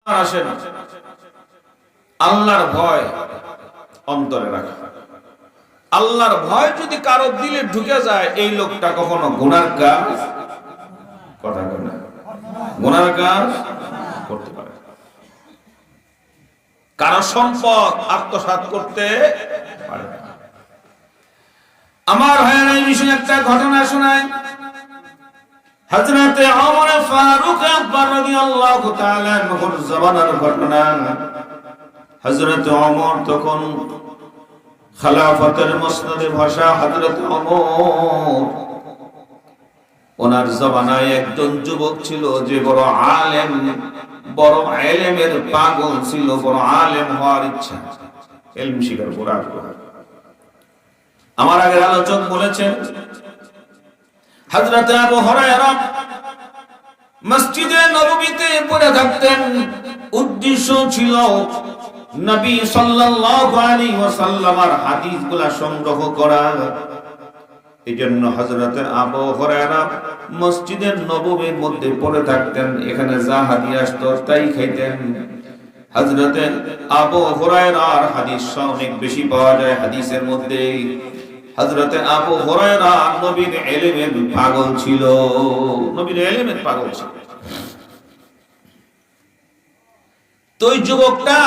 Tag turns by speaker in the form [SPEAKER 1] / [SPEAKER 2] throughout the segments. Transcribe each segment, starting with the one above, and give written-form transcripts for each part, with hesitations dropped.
[SPEAKER 1] আসে না, আল্লাহর ভয় অন্তরে রাখা। আল্লাহর ভয় যদি কারো দিলে ঢুকে যায়, এই লোকটা কখনো গুনার কাজ কথা বলে না, গুনার কাজ করতে পারে। কারো সম্পদ আত্মসাৎ করতে পারে। আমার ভাইয়েরা, এই বিষয়ে একটা ঘটনা শোনায়। হযরতে ওমর ফারুক আকবর রাদিয়াল্লাহু তাআলা আনহুর জামানার ঘটনা। হযরতে ওমর তখন খেলাফতের মসনদে বসা। হযরতে ওমর, ওনার জামানায় একজন যুবক ছিল যে বড় আলেম, বড় ইলমের পাগল ছিল, বড় আলেম হওয়ার ইচ্ছা, ইলম শিখার বড় আগ্রহ। আমার আগের আলোচক বলেছেন, হযরত আবু হুরায়রা মসজিদে নববীতে পড়ে থাকতেন। উদ্দেশ্য ছিল নবী সাল্লাল্লাহু আলাইহি ওয়াসাল্লামের হাদিসগুলো সংগ্রহ করা। এজন্য হযরত আবু হুরায়রা মসজিদের নববীর মধ্যে পড়ে থাকতেন। এখানে যা হাদিস আসতো তাই খাইতেন। হযরত আবু হুরায়রার হাদিস অনেক বেশি পাওয়া যায় হাদিসের মধ্যে। হযরত আবু হুরায়রা নবীর ইলমের পাগল ছিল, নবীর ইলমের পাগল ছিল। তো ওই যুবকটা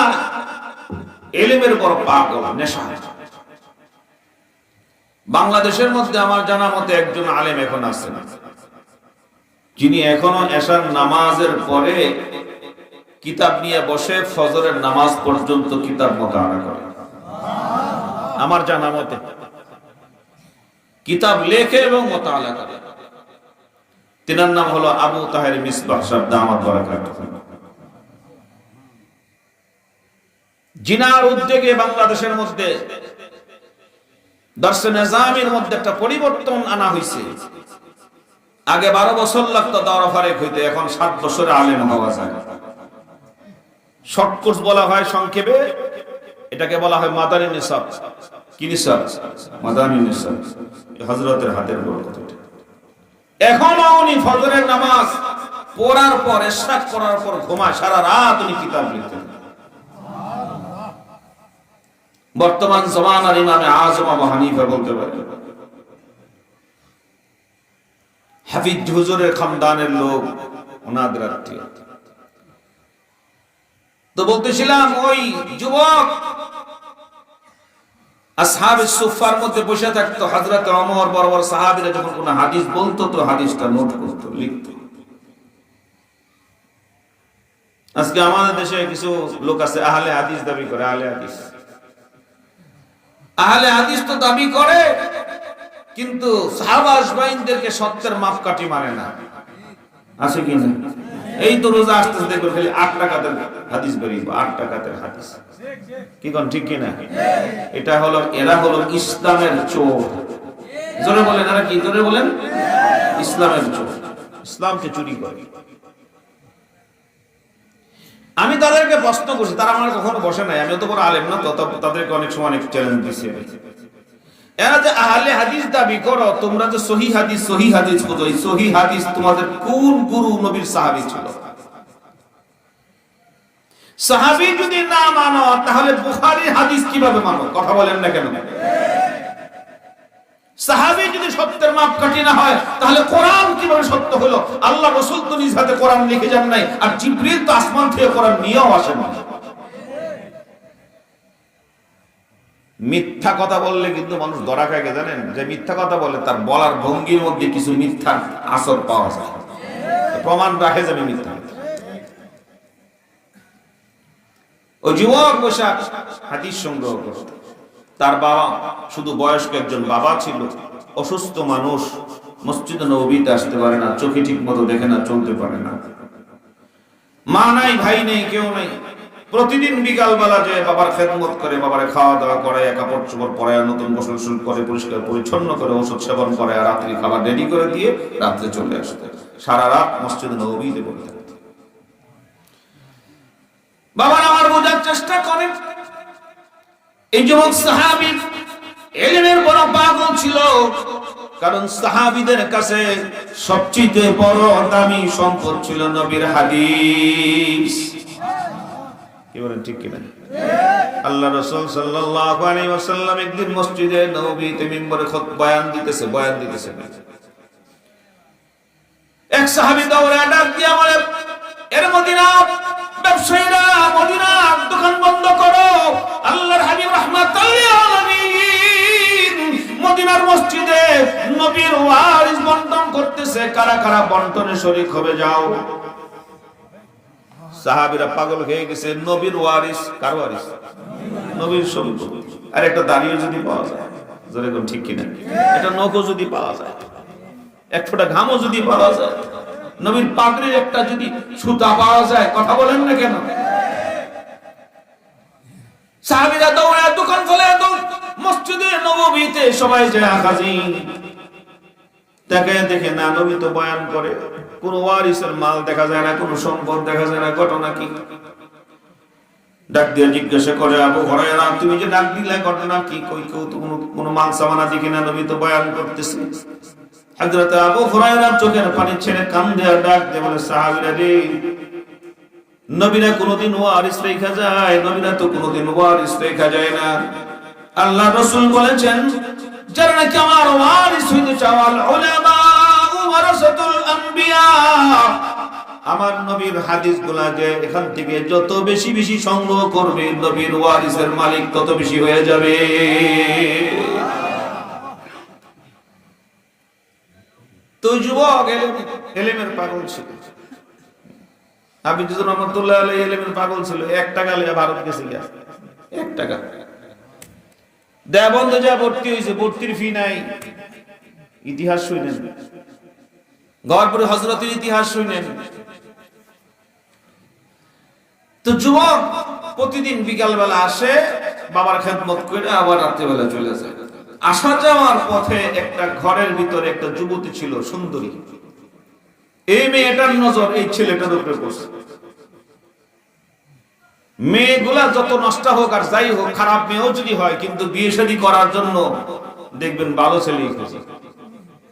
[SPEAKER 1] ইলমের বড় পাগল, নেশা। বাংলাদেশের মধ্যে আমার জানা মতে একজন আলেম এখন আছেন, যিনি এখনো এশার নামাজের পরে কিতাব নিয়ে বসে ফজরের নামাজ পর্যন্ত কিতাব মুতাআলা করে। আমার জানা মতে কিতাব লেখে এবং মুতাআলা করে। তিনার নাম হলো আবু তাহের মিসবাহ সাহেব, দামাত বারাকাতুহু। জিনার উদ্যোগে বাংলাদেশের মধ্যে দর্শে নিজামের মধ্যে একটা পরিবর্তন আনা হয়েছে। আগে 12 বছর লাগতো দাওরা ফারেক হইতে, এখন 7 বছরে আলেম হওয়া যায়। শর্ট কোর্স বলা হয় সংক্ষেপে, এটাকে বলা হয় মাদানী নিসাব। কি নিসাব? মাদানী নিসাব। হযরতের হাতের বরকত। এখনো উনি ফজরের নামাজ পড়ার পর, ইশরাক করার পর ঘুমায়, সারা রাত উনি কিতাব লিখতেন। বর্তমান জামানার ইমামে আযম আবু হানিফা বলতে পারে, হাফিজ হুজুরের খানদানের লোক, ওনাদের আত্মীয়। তো বলতেছিলাম, ওই যুবক আসহাবে সুফার মধ্যে বসে থাকতো। হযরত ওমর বড় বড় সাহাবীরা যখন কোন হাদিস বলতো তো হাদিসটা নোট করতো, লিখতো। আজকে আমাদের দেশে কিছু লোক আছে আহলে হাদিস দাবি করে। আহলে হাদিস তো দাবি করে, কিন্তু সাহাবা আজমাইনদেরকে সত্যের মাপকাঠি মানে না। আছে কি না? এই তো রোজা আসতেছে, দেখবেন খালি 8 টাকাতের হাদিস বেরিয়ে, 8 টাকাতের হাদিস। কি কোন ঠিক কি না? এটা হলো, এরা হলো ইসলামের চোর। জোরে বলেন, এরা কি? জোরে বলেন, ইসলামের চোর, ইসলামকে চুরি করে। আমি তাদেরকে প্রশ্ন করছি, তারা আমার কখনো বসে নাই, আমি তো বড় আলেম না, তো তাদেরকে অনেক সময় অনেক চ্যালেঞ্জ দিচ্ছি। এরা যে আহলে হাদিস দাবি করো, তোমরা যে সহিহ হাদিস খোঁজো, এই সহিহ হাদিস তোমাদের কোন গুরু নবীর সাহাবী ছিল? সাহাবী যদি না মানো, তাহলে বুখারীর হাদিস কিভাবে মানো? কথা বলেন না কেন? সাহাবী যদি সত্যের মাপকাঠি না হয়, তাহলে কোরআন কিভাবে সত্য হলো? আল্লাহ রাসূল তো নিজ হাতে কোরআন লিখে যান নাই, আর জিবরিল তো আসমান থেকে কোরআন নিয়েও আসেন না। মিথ্যা কথা বললে কিন্তু মানুষ ধরা খায়। জানেন, যে মিথ্যা কথা বলে তার বলার ভঙ্গির মধ্যে কিছু মিথ্যার আসর পাওয়া যায়, প্রমাণ রাখে যাবে মিথ্যা। ওই যুবক বসে হাদিস সংগ্রহ করত। তার বাবা, শুধু বয়স্ক একজন বাবা ছিল, অসুস্থ মানুষ, মসজিদে নববীতে আসতে পারে না, চোখে ঠিক মতো দেখে না, চলতে পারে না। মা নাই, ভাই নেই, কেউ নেই। প্রতিদিন বিকাল বেলা যে বাবার খেদমত করে, বাবারে খাওয়া দাওয়া করে, কাপড় চোপড় পরায়, নতুন গোসল করে, পরিষ্কার পরিচ্ছন্ন করে, ওষুধ সেবন করে, আর রাত্রি খাবার রেডি করে দিয়ে রাত্রে চলে আসতে। সারা রাত মসজিদে নববীতে পড়ে থাকতে। বাবার আমার বোঝার চেষ্টা করেন, এই যুবক সাহাবী ইলমের বড় পাগল ছিল। কারণ সাহাবীদের কাছে সবচেয়ে বড় দামি সম্পদ ছিল নবীর হাদিস। কি বলেন ঠিক কিনা? আল্লাহ রাসূল সাল্লাল্লাহু আলাইহি ওয়াসাল্লাম একদিন মসজিদে নববীতে মিম্বরে বয়ান দিতেছে। এক সাহাবী দৌড়ে ডাক দিয়ে বলে, এর মদিনা ব্যবসায়ীরা, মদিনা দোকান বন্ধ করো। আল্লাহর হাবিব রাহমাতুল লিল আলামিন মদিনার মসজিদে নবীর ওয়ারিস বন্টন করতেছে, কারা কারা বন্টনে শরীক হবে যাও। সাহাবীরা পাগল হয়ে গেছে, নবীর ওয়ারিস, কার ওয়ারিস? নবীর সম্পত্তি। আর একটা দাঁড়িয়ে যদি পাওয়া যায়, যেরকম ঠিক কিনা, এটা নখও যদি পাওয়া যায়, এক ফোঁটা ঘামও যদি পাওয়া যায়, নবীর পাগড়ির একটা যদি সুতা পাওয়া যায়, কথা বলেন না কেন? সাহাবীরা দৌড়ে দোকান ফেলে মসজিদে নববীতে সবাই যায় হাজির। দেখে না, নবী তো বয়ান করে, কোন ওয়ারিসের মাল দেখা যায় না, কোন সম্পদ দেখা যায় না, ঘটনা কি? ডাক দিয়ে জিজ্ঞাসা করে, আবু হুরায়রা তুমি যে ডাক দিলে ঘটনা কি? কই কেউ তো কোনো মাল সামানা দেখি না, নবী তো বয়ান করতেছে। হযরত আবু হুরায়রা চোখের পানি ছেড়ে কান্দে আর ডাক দিয়ে বলে, সাহাবীরা রে, নবীরা কোনদিন ওয়ারিস রেখা যায়? নবীরা তো কোনদিন ওয়ারিস রেখা যায় না। আল্লাহ রাসূল বলেছেন, যারা নাকি আমার ওয়ারিস হইতে চাওয়াল উলামা ওয়ারাসাতুল আম্বিয়া, আমার নবীর হাদিসগুলা যে এখান থেকে যত বেশি বেশি সংগ্রহ করবে, নবীর ওয়ারিসের মালিক তত বেশি হয়ে যাবে। তো যুবক এলেমের পাগল ছিল, হাফিজুর রহমাতুল্লাহ আলাইহি এলেমের পাগল ছিল। 1 টাকা লিয়ে ভারত গেছে, 1 টাকা দেবন্ধে যা ভর্তি হয়েছে, ভর্তির ফি নাই। ইতিহাস শুনেন, গড়পুরে হযরতের ইতিহাস শুনেন। তো যুবক প্রতিদিন বিকাল বেলা আসে, বাবার খেদমত করে আবার রাত্রিবেলা চলে যায়। আসা যাওয়ার পথে একটা ঘরের ভিতরে একটা যুবতী ছিল, সুন্দরী। এই মেয়েটার নজর এই ছেলেটার উপরে পড়ছে। মেয়েগুলা যত নষ্ট হোক আর যাই হোক, খারাপ মেয়েও যদি হয়, কিন্তু বিয়ে শাদী করার জন্য দেখবেন ভালো ছেলেই খুঁজে,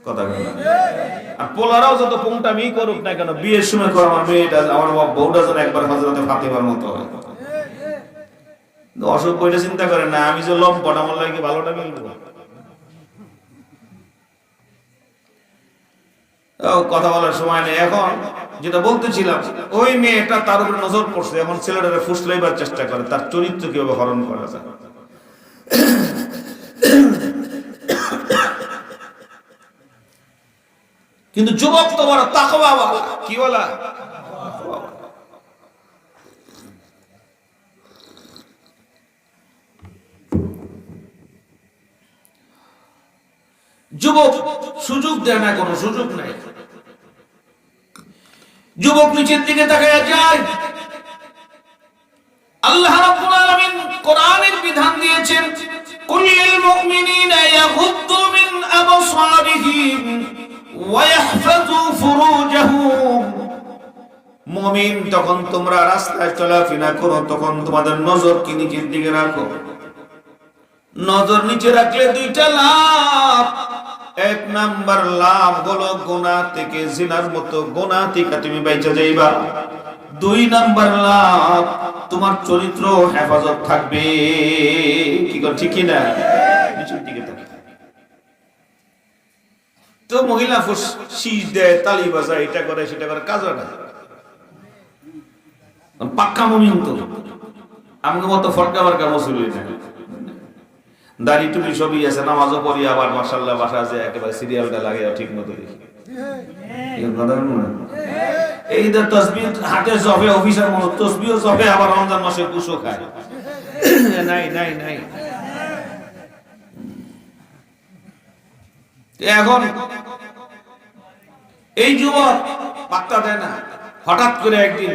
[SPEAKER 1] কথা বলেন। আর পোলারাও যত পোংটামি করুক না কেন, বিয়ের সময় করে আমার মেয়েটা, আমার বউটা যেন একবার হযরতে ফাতিমার মতো হয়। অসুখ বইটা চিন্তা করেন না, আমি যে লম্পট, আমার লাগে ভালোটা মিলবো। কথা বলার সময় নেই। এখন যেটা বলতেছিলাম, ওই মেয়েটা তার উপরে নজর পড়ছে, এখন ছেলেটারে ফুসলাইবার চেষ্টা করে, তার চরিত্র কিভাবে হরণ করা যায়। কিন্তু যুবক তো বড় তাকওয়াওয়ালা, কি বলা? যুবক সুযোগ দেয় না, কোনো সুযোগ নাই। যুবক নিচের দিকে তাকায় যায়। আল্লাহ রাব্বুল আলামিন কোরআনের বিধান দিয়েছেন, কুল্লিল মুমিনিনা ইয়াগুদ্দু মিন আবসারিহিম ওয়া ইয়াহফাযু ফুরুজাহুম। মুমিন, তখন তোমরা রাস্তায় চলাফেরা করো, তখন তোমাদের নজর কি নিচের দিকে রাখো। নজর নিচে রাখলে 2টা লাভ। 1 নাম্বার লাভ হলো গুনাহ থেকে, জিনার মতো গুনাহ থেকে তুমি বাইচা যাইবা। 2 নাম্বার লাভ, তোমার চরিত্র হেফাজত থাকবে। কি কর, ঠিক কি না? নিচের দিকে থাকে তো মহিলা শীষ দেয়, তালি বাজায়, এটা করে সেটা করে, কাজ হয় না। পাক্কা মুমিন তো আমাদের মতো ফটকা বারকা মুসলিম না, দাড়ি টুপি সবই আছে, নামাজও পড়ি, আবার মাশাআল্লাহ বাসা আছে, একেবারে সিরিয়ালটা লাগে ঠিক মতো দেখি। এই যে তাসবিহ হাতে জবে, অফিসার মতো তাসবিহ জবে, আবার রমজান মাসে কুশো খায়। নাই নাই নাই। এখন এই যুবক পাত্তা দেয় না। হঠাৎ করে একদিন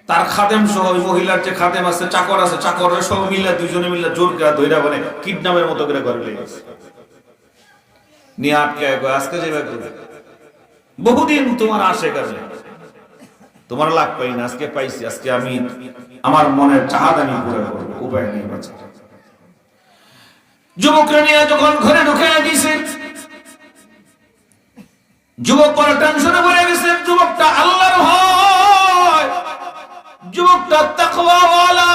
[SPEAKER 1] তার খাদেম সহ, ওই মহিলার যে খাদেম আছে, চাকর আছে, চাকরের সহ মিলে, 2জনে মিলে জোর করে ধইরা বলে কিডন্যাপের মতো করে ঘরে নিয়ে গেছে, নিয়ে আটকায়, আজকে যাবে বহুদিন তোমার আসে কাছে, তোমার লাগ পাই না, আজকে পাইছি, আজকে আমি আমার মনের চাহাত আমি পুরো করবো, উপায় নেই বাঁচা। যুবকরা নিয়ে যখন ঘরে ঢুকে দিয়েছে, যুবক পরে টেনশনে পড়ে গেছে। যুবকটা আল্লাহর ভয়, যুবকটা তাকওয়াওয়ালা,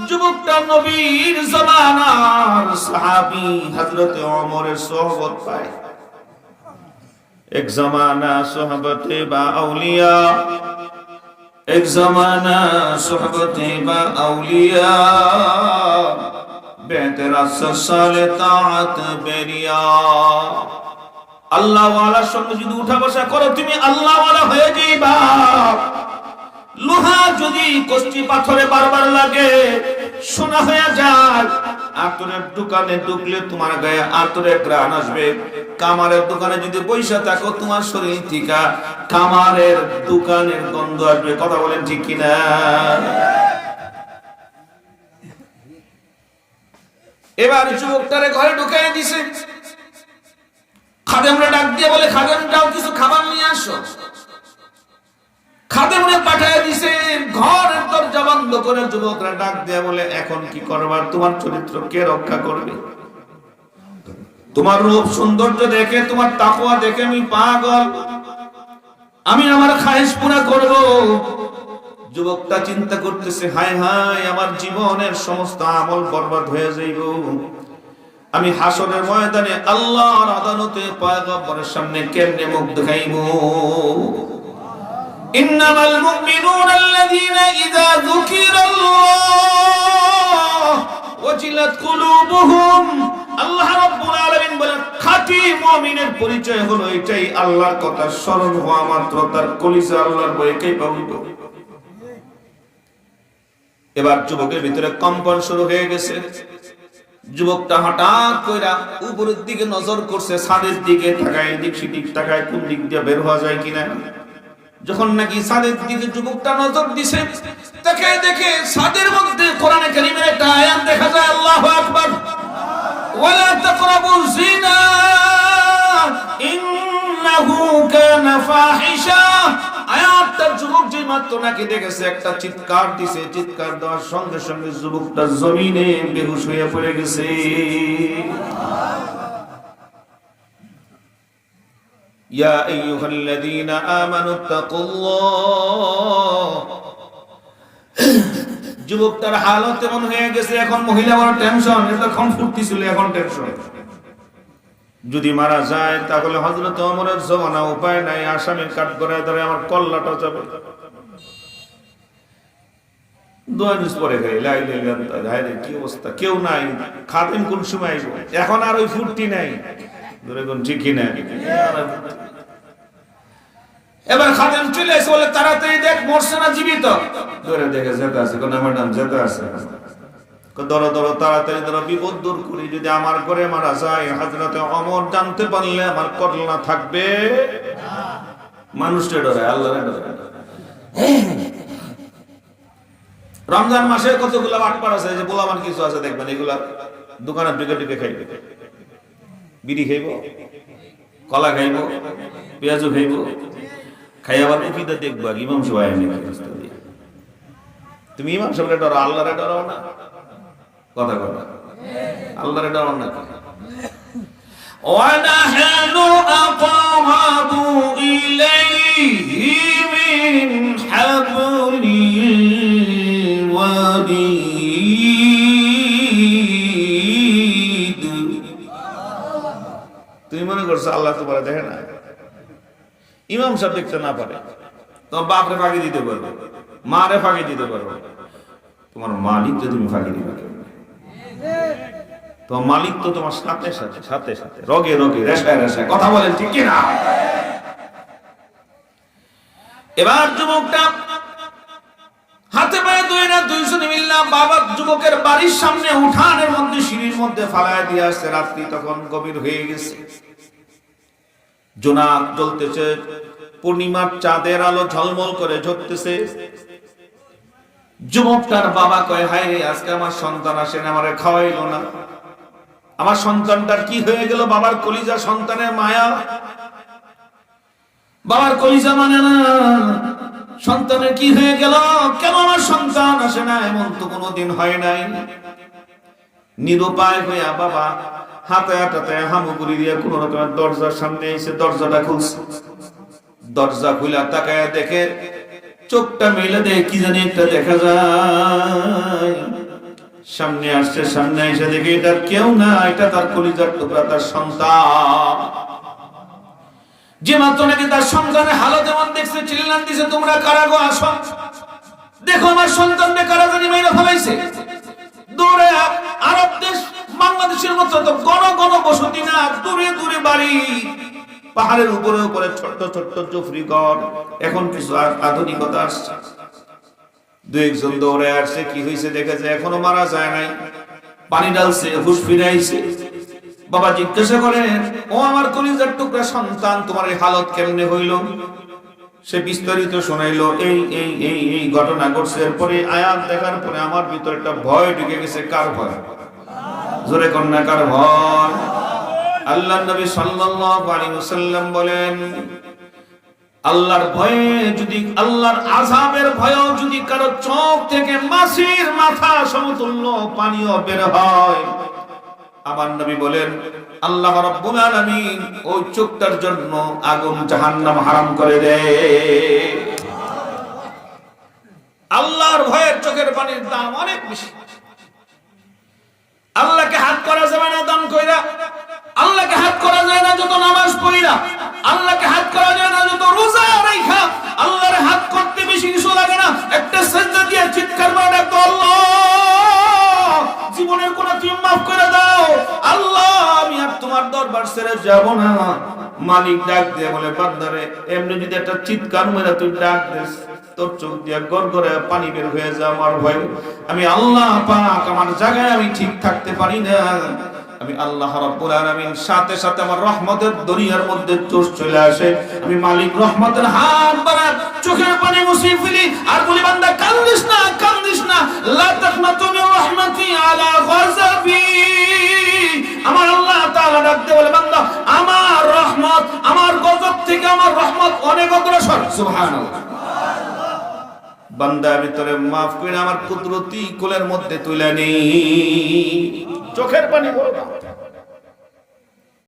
[SPEAKER 1] যুবকটা নবীর জামানার সাহাবী হযরত ওমরের সোহবত পায়। এক জামানা সোহবতে বা আউলিয়া, এক জামানা সোহবতে বা আউলিয়া, বেতেরাস সালে তাআত বেরিয়া। আল্লাহ ওয়ালার সঙ্গে যদি উঠা বসা করো তুমি আল্লাহ ওয়ালা হয়ে যাইবা। লোহা যদি কষ্টি পাথরে বারবার লাগে সোনা হয়ে যায়। আতরের দোকানে ঢুকলে তোমার গায়ে আতরের ঘ্রাণ আসবে। কামারের দোকানে যদি বইসা থাকো তোমার শরীর থেকে কামারের দোকানের গন্ধ আসবে। কথা বলেন ঠিক কিনা? এবার যুবকটারে ঘরে ঢুকাই দিছে। খাদেমরা ডাক দিয়ে বলে, খাদেম যাও কিছু খাবার নিয়ে আসো। খাদেমরে পাঠায় দিছে। ঘরের দরজা বন্ধ করে যুবকরা ডাক দিয়ে বলে, এখন কি করবার? তোমার চরিত্র কে রক্ষা করবে? তোমার রূপ সৌন্দর্য দেখে, তোমার তাকওয়া দেখে আমি পাগল, আমি আমার খায়েশ পুরা করব। যুবকটা চিন্তা করতেছে, হায় হায় আমার জীবনের সমস্ত আমল বরবাদ হয়ে যাইব। আমি হাসরের ময়দানে আল্লাহর আদালতে পয়গম্বরের সামনে কেমনে মুখ দেখাইব? ইন্নামাল মুমিনুনা আল্লাযীনা ইযা যুকিরাল্লাহ ওয়াজিলাত কুলুবুহুম। আল্লাহ রাব্বুল আলামিন বলেন, খাঁটি মুমিনের পরিচয় হলো এটাই, আল্লাহর কথা স্মরণ হওয়া মাত্র তার কলিজা আল্লাহর ভয়ে কেঁপে উঠবে। এবার যুবকের ভিতরে কম্পন শুরু হয়ে গেছে। যুবকটা হঠাৎ কইরা উপরের দিকে নজর করছে, ছাদের দিকে তাকায়, এদিক সেদিক তাকায়, কোন দিক দিয়ে বের হওয়া যায় কিনা। যখন নাকি ছাদের দিকে যুবকটা নজর দিছে, তাকে দেখে ছাদের মধ্যে কোরআনে কারীমের একটা আয়াত দেখা যায়, আল্লাহু আকবার, ওয়ালা তাকরাবুজ জিনা ইন্নাহু কানা ফাহিশা। আয়াতটা যুবক যে মাত্র নাকি দেখেছে, একটা চিৎকার দিছে। চিৎকার দেওয়ার সঙ্গে সঙ্গে যুবকটা জমিনে বেহুশ হয়ে পড়ে গেছে। ইয়া আইয়ুহাল্লাযীনা আমানুত্তাকুল্লাহ। যুবকটার হালত এমন হয়ে গেছে, এখন মহিলা বড় টেনশন। এতক্ষণ ফুর্তি ছিল, এখন টেনশন। যদি মারা যায় তাহলে হযরত ওমরের জমানা, উপায় নাই, আসামির কাঠ করে ধরে আমার কল্লাটা যাবে। দোয়া নিস পরে গেল, লা ইলাহা ইল্লাল্লাহ। হায় রে কি অবস্থা, কেউ নাই। খাদেম কোন সময় আসবে? এখন আর ওই ফুর্তি নাই। ধরে কোন ঠিক কি না? এবার খাদেম চলে এসে বলে, তাড়াতাড়ি দেখ মরছে না জীবিত। ধরে দেখে যেতে আছে, কোন ম্যাডাম যেতে আছে, ধরো ধরো তাড়াতাড়ি ধরো, বিপদ দূর করি। যদি আমার ঘরে মারা যায়, হযরত ওমর জানতে পারলে আমার কল্যাণ থাকবে না। মানুষটা ডরে, আল্লাহরে ডরে। রমজান মাসে কতগুলো বাটপার আছে, যে পোলামান কিছু আছে দেখবেন, এগুলা দোকানে ঢুকে ঢুকে খাইবে। বিড়ি খাইব, কলা খাইব, পেঁয়াজও খাইব, খাই আবার উফিদা দেখবো ইমাম সাহেব। তুমি ইমাম সাহেবরে ডরো, আল্লাহরে ডরাও না? কথা কথা, আল্লাহরে ডরাও না? ওয়ানাহনু আকারাবু ইলাইহি মিন হাবলিল ওয়ারিদ। তুমি মনে করছো আল্লাহ তোমার দেখে না? ইমাম সাহেব দেখতে না পারে, তোমার বাপরে ফাঁকি দিতে পারবে, মারে ফাঁকি দিতে পারবে, তোমার মালিককে তুমি ফাঁকি দিবে? তোমার মালিক তো তোমার সাথে সাথে সাথে সাথে রগে রগে রেশায় রেশায়। কথা বলেন ঠিক কিনা? এবার যুবকটা হাতে পায়ে দুইরা দুইজনে মিল্লা বাবা যুবকের বাড়ির সামনে উঠানের মধ্যে সিঁড়ির মধ্যে ফালায় দিয়ে আসছে। রাত্রি তখন গভীর হয়ে গেছে, জোনাক জ্বলতেছে, পূর্ণিমার চাঁদের আলো ঝলমল করে ঝরতেছে। যুবকটার বাবা কয়, হায় রে, আজকে আমার সন্তান আসে না, আমারে খাওয়াইলো না। আমার সন্তানটার কি হয়ে গেল? বাবার কলিজা সন্তানের মায়া, বাবার কলিজা মানে না। সন্তানের কি হয়ে গেল? কেন আমার সন্তান আসে না? এমন তো কোনোদিন হয় নাই। নিরুপায় হইয়া বাবা হাতে হাতে হামুগুড়ি দিয়ে কোন রকমের দরজার সামনে এসে দরজাটা খুলছে। দরজা খুলে তাকায় দেখে চোখটা মেলে দেয়, কি জানি একটা দেখা যায়। সামনে আসছে, সামনে এসে দেখে এটা কেউ না, এটা তার কলিজার টুকরা, তার সন্তান। যে মাত্র নাকি তার সন্তানের হালত এমন দেখছে, চিল্লান দিছে, তোমরা কারা গো, আসো দেখো আমার সন্তানকে কারা জানি মেরে ফেলাইছে। দূরে আরব দেশ বাংলাদেশের মতো তো ঘন ঘন বসতি না, দূরে দূরে বাড়ি, পাহাড়ের উপরে উপরে ছোট্ট ছোট্ট চুফরি ঘর। এখন কিছু আধুনিকতা আসছে, দু একজন দৌড়ে আসছে, কি হয়েছে দেখেছে, এখনো মারা যায় নাই, পানি ডালছে, হুশ ফিরাইছে। বাবা জিজ্ঞাসা করেন, ও আমার কলিজার টুকরা সন্তান, তোমার এই হালত কেমনে হইল? সে বিস্তারিত শোনাইলো, এই এই এই এই ঘটনা ঘটছে। এরপরে আয়াত দেখার পরে আমার ভিতরে একটা ভয় ঢুকে গেছে। কার ভয়? জোরে কন্যা, কার ভয়? আল্লাহর নবী সাল্লাল্লাহু আলাইহি ওয়াসাল্লাম বলেন, আল্লাহর ভয়ে যদি, আল্লাহর আযাবের ভয়েও যদি কারো চোখ থেকে মাছির মাথা সমতুল্য পানিও বের হয়, আমার নবী বলেন আল্লাহ রাব্বুল আলামিন ওই চোখটার জন্য আগুন জাহান্নাম হারাম করে দেয়। আল্লাহর ভয়ের চোখের পানির দাম অনেক বেশি। আল্লাহকে হাত করা যাবে না দান কইরা, আল্লাহকে হাত করা যায় না যত নামাজ পড়িরা, আল্লাহকে হাত করা যায় না যত রোজা রাখা। আল্লাহর হাত করতে বেশি কিছু লাগে না, একটা সিজদা দিয়ে চিৎকার করে ডাকো, আল্লাহ জীবনের গুনাহ তুমি মাফ করে দাও, আল্লাহ আমি আর তোমার দরবার ছেড়ে যাব না। মালিক ডাক দিয়ে বলে, বান্দারে এমনি যদি একটা চিৎকার মেরে তুই ডাক দিস, তোর চোখ দিয়ে গড়গড়ে পানি বের হয়ে যায় আমার ভয়। আমি আল্লাহ পাক আমার জায়গায় আমি ঠিক থাকতে পারি না। আমি আল্লাহ রাব্বুল আলামিন সাথে সাথে আমার রহমতের দরিয়ার মধ্যে চোখ চলে আসে। আমি মালিক রহমতের হাত বাড়া চোখের পানি মুছিয়ে ফেলি আর বলি, বান্দা কান্দিস না, কান্দিস না, লা তাকনাতু মির রাহমাতি আলা গাযাবি। আমার আল্লাহ তাআলা ডাকতে বলে, বান্দা আমার রহমত, আমার গজব থেকে আমার রহমত অনেক অগ্রসর। সুবহানাল্লাহ। বান্দা আমি তোরে মাফ করে আমার কুদরতি কোলের মধ্যে তুলে নেই। চোখের পানি বড়